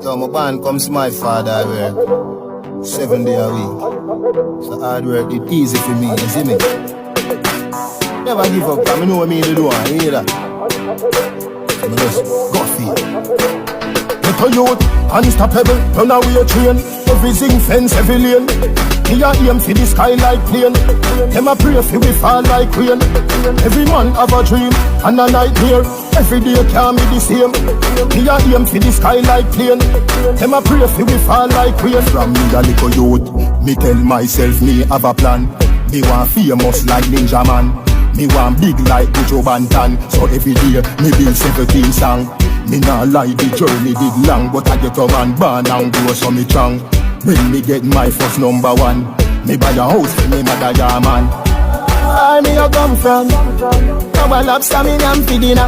So my band comes to my father, I work 7 days a week. So hard work, it easy for me, you see me? Never give up, I know what I mean to do, you hear that? So I just go for it. Get a youth, unstoppable, turn away a train. Everything fence, every lane. Me a aim for the sky like plane. Them a pray for we fall like rain. Every man have a dream and a nightmare. Every day can't be the same. Me a aim for the sky like plane. Them a pray for we fall like rain. From me a little youth, me tell myself me have a plan. Me want famous like Ninja Man. Me want big like Bujo Bantan. So every day me build 17 song. Me nah lie, the journey did long, but I get a man born and grow so me strong. When me get my first number one, me buy a house for me mother, yeah man. Where me a come from? Now a lobster me am for dinner.